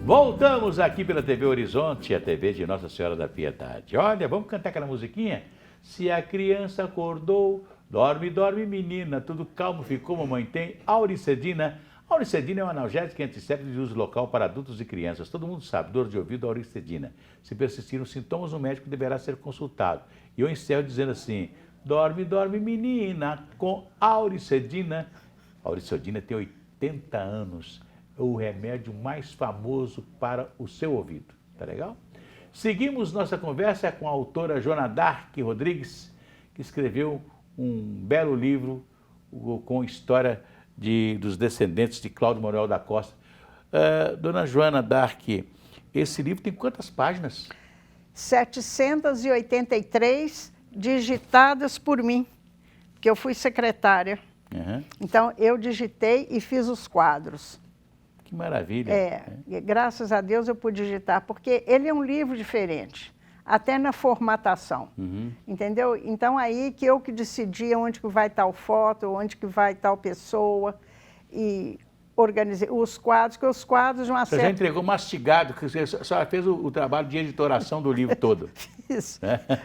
Voltamos aqui pela TV Horizonte, a TV de Nossa Senhora da Piedade. Olha, vamos cantar aquela musiquinha? Se a criança acordou, dorme, dorme menina, tudo calmo ficou, mamãe tem Auricedina. Auricedina é um analgésico antisséptico de uso local para adultos e crianças. Todo mundo sabe, dor de ouvido, Auricedina. Se persistirem os sintomas, o médico deverá ser consultado. E eu encerro dizendo assim, dorme, dorme menina, com Auricedina. Auricedina tem 80 anos. O remédio mais famoso para o seu ouvido. Tá legal? Seguimos nossa conversa com a autora Joana Dark Rodrigues, que escreveu um belo livro com história dos descendentes de Cláudio Manuel da Costa. Dona Joana Dark, esse livro tem quantas páginas? 783 digitadas por mim, porque eu fui secretária. Uhum. Então, eu digitei e fiz os quadros. Que maravilha. Graças a Deus eu pude digitar, porque ele é um livro diferente, até na formatação, entendeu? Então aí que eu que decidia onde que vai tal foto, onde que vai tal pessoa, e organizei os quadros, que os quadros de uma certa... Você já entregou mastigado, que você só fez o trabalho de editoração do livro todo. Isso.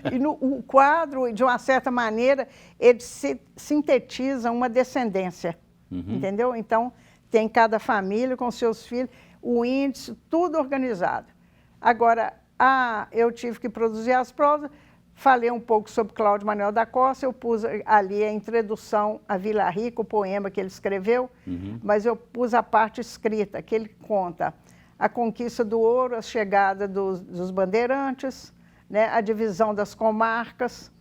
E o quadro, de uma certa maneira, ele sintetiza uma descendência, entendeu? Então, tem cada família com seus filhos, o índice, tudo organizado. Agora, eu tive que produzir as provas, falei um pouco sobre Cláudio Manuel da Costa, eu pus ali a introdução a Vila Rica, o poema que ele escreveu, mas eu pus a parte escrita, que ele conta a conquista do ouro, a chegada dos bandeirantes, né, a divisão das comarcas,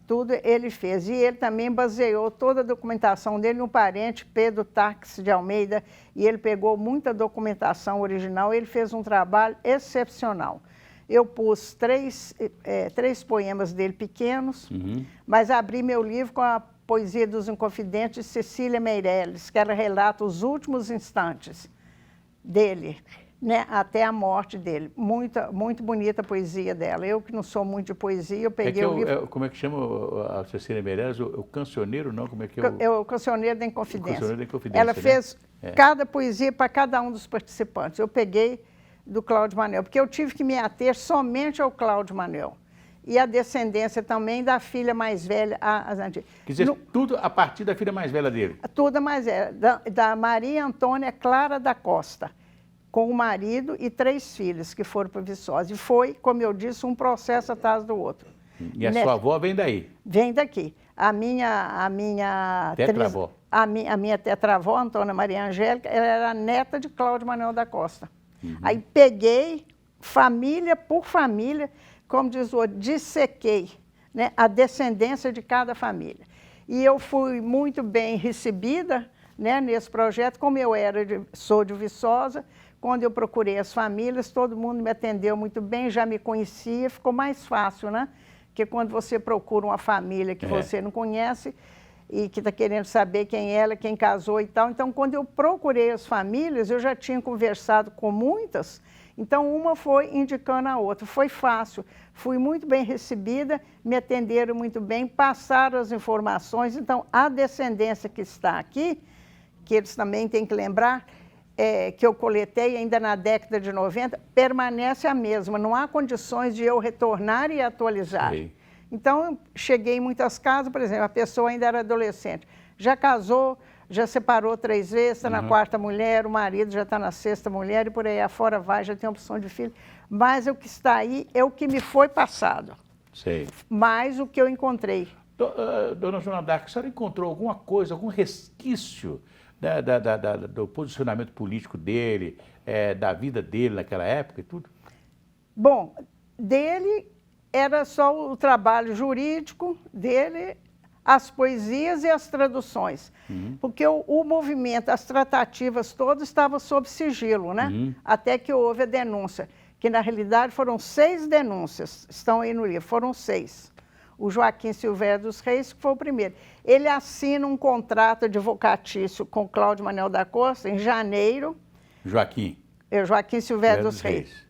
tudo ele fez. E ele também baseou toda a documentação dele no parente Pedro Taques de Almeida, e ele pegou muita documentação original, ele fez um trabalho excepcional. Eu pus três poemas dele pequenos, mas abri meu livro com a Poesia dos Inconfidentes de Cecília Meirelles, que ela relata os últimos instantes dele, né, até a morte dele. Muito bonita a poesia dela. Eu que não sou muito de poesia, eu peguei o livro... Como é que chama a Cecília Meirelles? O cancioneiro, não? Como é que é o Cancioneiro da Inconfidência. O Cancioneiro da Inconfidência, ela fez né? cada poesia para cada um dos participantes. Eu peguei do Cláudio Manuel, porque eu tive que me ater somente ao Cláudio Manuel. E a descendência também da filha mais velha, Quer dizer, tudo a partir da filha mais velha dele? Tudo a mais velha, da Maria Antônia Clara da Costa, com o marido e 3 filhos que foram para Viçosa. E foi, como eu disse, um processo atrás do outro. E a sua avó vem daí? Vem daqui. A minha tetravó. A minha tetravó, Antônia Maria Angélica, ela era neta de Cláudio Manuel da Costa. Aí peguei, família por família, como diz o outro, dissequei, né, a descendência de cada família. E eu fui muito bem recebida, né, nesse projeto, como eu sou de Viçosa. Quando eu procurei as famílias, todo mundo me atendeu muito bem, já me conhecia, ficou mais fácil, né? Porque quando você procura uma família que você não conhece e que está querendo saber quem ela, quem casou e tal. Então, quando eu procurei as famílias, eu já tinha conversado com muitas, então uma foi indicando a outra. Foi fácil, fui muito bem recebida, me atenderam muito bem, passaram as informações. Então, a descendência que está aqui, que eles também têm que lembrar, que eu coletei ainda na década de 90, permanece a mesma. Não há condições de eu retornar e atualizar. Sim. Então, cheguei em muitas casas, por exemplo, a pessoa ainda era adolescente, já casou, já separou 3 vezes, está na 4ª mulher, o marido já está na 6ª mulher, e por aí afora vai, já tem opção de filho. Mas o que está aí é o que me foi passado. Sei. Mais o que eu encontrei. Dona Joana Dark, a senhora encontrou alguma coisa, algum resquício do posicionamento político dele, da vida dele naquela época e tudo? Bom, dele era só o trabalho jurídico dele, as poesias e as traduções. Porque o movimento, as tratativas todas estavam sob sigilo, né? Até que houve a denúncia, que na realidade foram 6 denúncias, estão aí no livro, foram 6. O Joaquim Silvério dos Reis, que foi o primeiro. Ele assina um contrato advocatício com Cláudio Manuel da Costa em janeiro. Joaquim Silvério dos Reis.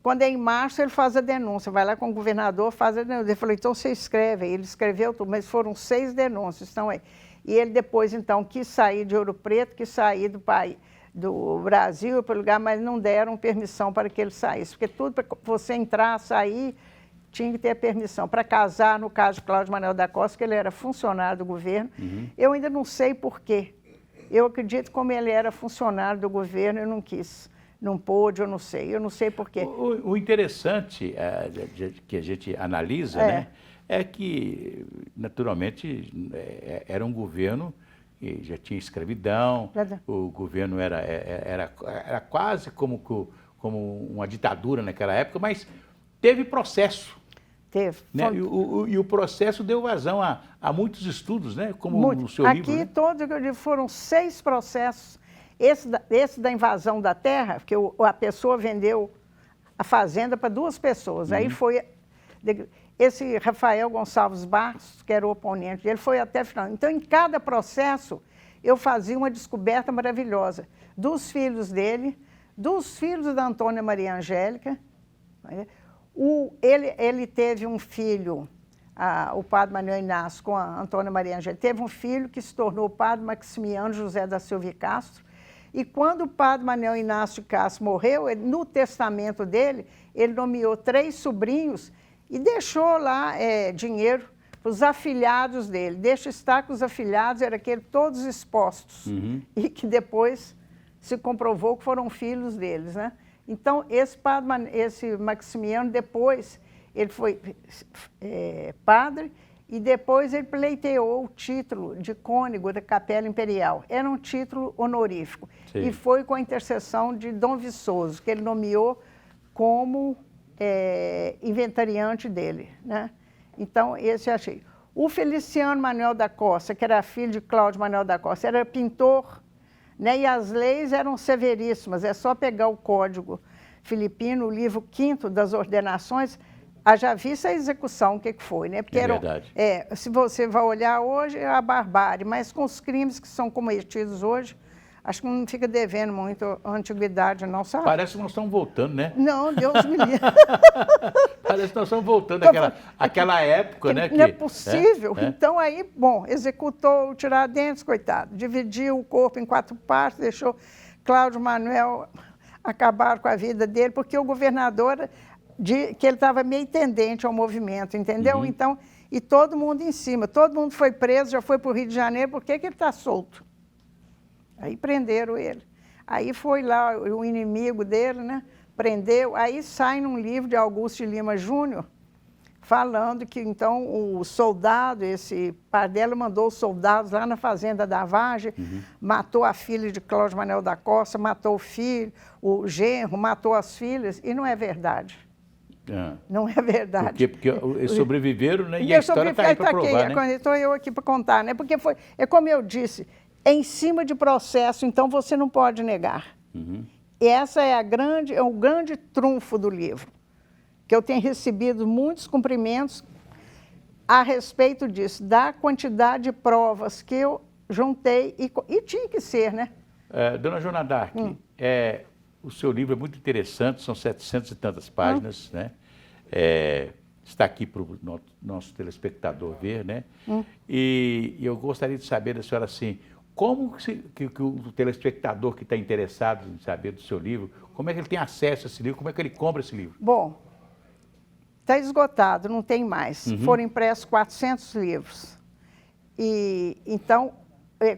Quando é em março, ele faz a denúncia, vai lá com o governador, faz a denúncia. Ele falou, então você escreve. Ele escreveu tudo, mas foram 6 denúncias, estão aí. E ele depois, então, quis sair de Ouro Preto, quis sair do país, do Brasil, para o lugar, mas não deram permissão para que ele saísse, porque tudo para você entrar, sair, tinha que ter permissão. Para casar, no caso de Cláudio Manuel da Costa, que ele era funcionário do governo, eu ainda não sei por quê. Eu acredito que como ele era funcionário do governo, eu não quis, não pôde, eu não sei por quê. O interessante que a gente analisa, né, é que, naturalmente, era um governo que já tinha escravidão, o governo era quase como uma ditadura naquela época, mas teve processo. Teve. Né? E o processo deu vazão a muitos estudos, né? Como o seu livro. Aqui, todos que eu digo, foram 6 processos. Esse da invasão da terra, porque a pessoa vendeu a fazenda para 2 pessoas. Aí foi... Esse Rafael Gonçalves Barros, que era o oponente dele, foi até o final. Então, em cada processo, eu fazia uma descoberta maravilhosa dos filhos dele, dos filhos da Antônia Maria Angélica. Ele teve um filho, o padre Manuel Inácio, com a Antônia Maria Angélica, teve um filho que se tornou o padre Maximiano José da Silva e Castro. E quando o padre Manuel Inácio de Castro morreu, no testamento dele, ele nomeou 3 sobrinhos e deixou lá dinheiro para os afilhados dele. Deixa estar que os afilhados eram todos expostos. E que depois se comprovou que foram filhos deles, né? Então, esse Maximiano, depois, ele foi padre e depois ele pleiteou o título de cônego da Capela Imperial. Era um título honorífico. Sim. E foi com a intercessão de Dom Viçoso, que ele nomeou como inventariante dele, né? Então, esse eu achei. O Feliciano Manuel da Costa, que era filho de Cláudio Manuel da Costa, era pintor, né? E as leis eram severíssimas, é só pegar o Código Filipino, o livro 5º das ordenações, haja vista a execução, o que foi, né? Porque verdade. Se você vai olhar hoje, é a barbárie, mas com os crimes que são cometidos hoje, acho que não fica devendo muito a antiguidade, não, sabe? Parece que nós estamos voltando, né? Não, Deus me livre. Parece que nós estamos voltando àquela época, né? Não é possível. Então, aí, bom, executou o Tiradentes, coitado. Dividiu o corpo em 4 partes, deixou Cláudio Manuel acabar com a vida dele, porque o governador, que ele estava meio tendente ao movimento, entendeu? Então, e todo mundo em cima. Todo mundo foi preso, já foi para o Rio de Janeiro, por que ele está solto? Aí prenderam ele. Aí foi lá o inimigo dele, né? Prendeu. Aí sai num livro de Augusto de Lima Júnior, falando que, então, o soldado, esse Pardelo, mandou os soldados lá na fazenda da Vargem, matou a filha de Cláudio Manuel da Costa, matou o filho, o genro, matou as filhas, e não é verdade. Não é verdade. Porque eles sobreviveram, né? E a história está aí para provar, né? Estou eu aqui para contar, né? Porque como eu disse, em cima de processo, então você não pode negar. E essa é o grande trunfo do livro, que eu tenho recebido muitos cumprimentos a respeito disso, da quantidade de provas que eu juntei, e tinha que ser, né? Dona Joana d'Arc, o seu livro é muito interessante, são 700 e tantas páginas, né? Está aqui para o nosso telespectador ver, né? E eu gostaria de saber da senhora, assim, como que o telespectador que está interessado em saber do seu livro, como é que ele tem acesso a esse livro, como é que ele compra esse livro? Bom, está esgotado, não tem mais. Foram impressos 400 livros. E, então,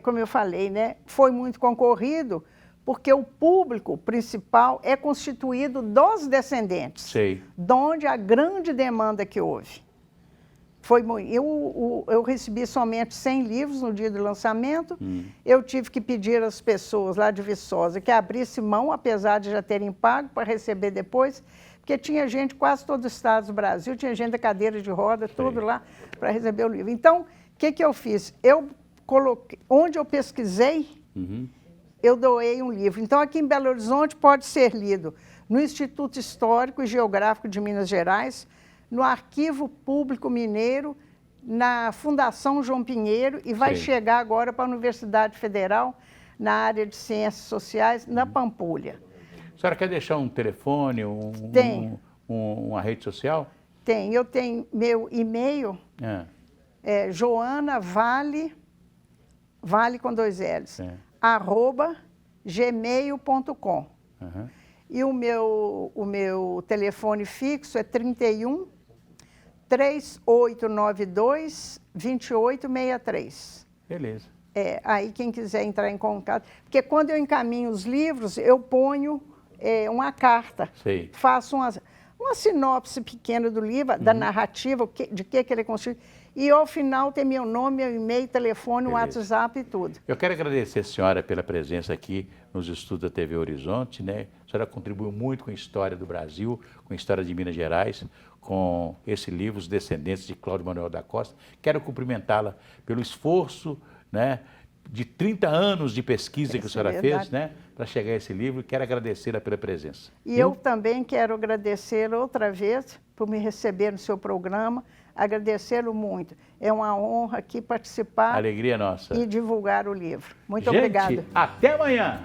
como eu falei, né, foi muito concorrido, porque o público principal é constituído dos descendentes, Sei. de onde a grande demanda que houve. Eu recebi somente 100 livros no dia do lançamento. Eu tive que pedir às pessoas lá de Viçosa que abrissem mão, apesar de já terem pago, para receber depois, porque tinha gente, quase todo o estado do Brasil, tinha gente da cadeira de roda, tudo lá, para receber o livro. Então, o que eu fiz? Eu coloquei, onde eu pesquisei, eu doei um livro. Então, aqui em Belo Horizonte pode ser lido no Instituto Histórico e Geográfico de Minas Gerais, no Arquivo Público Mineiro, na Fundação João Pinheiro, e vai chegar agora para a Universidade Federal, na área de Ciências Sociais, na Pampulha. A senhora quer deixar um telefone, uma rede social? Tem. Eu tenho meu e-mail, Joana Vale com 2 L's, @ gmail.com. Uhum. E o meu telefone fixo é 31 3892 2863. Beleza. Aí quem quiser entrar em contato. Porque quando eu encaminho os livros, eu ponho uma carta. Sei. Faço uma sinopse pequena do livro, da narrativa, de que ele é construído. E ao final tem meu nome, meu e-mail, telefone, Beleza. WhatsApp e tudo. Eu quero agradecer a senhora pela presença aqui nos estudos da TV Horizonte, né? A senhora contribuiu muito com a história do Brasil, com a história de Minas Gerais, com esse livro, Os Descendentes de Cláudio Manuel da Costa. Quero cumprimentá-la pelo esforço, né, de 30 anos de pesquisa que a senhora fez, né, para chegar a esse livro, e quero agradecê-la pela presença. E eu também quero agradecer outra vez por me receber no seu programa, agradecê-lo muito. É uma honra aqui participar Alegria nossa. e divulgar o livro. Muito Gente, obrigada. até amanhã!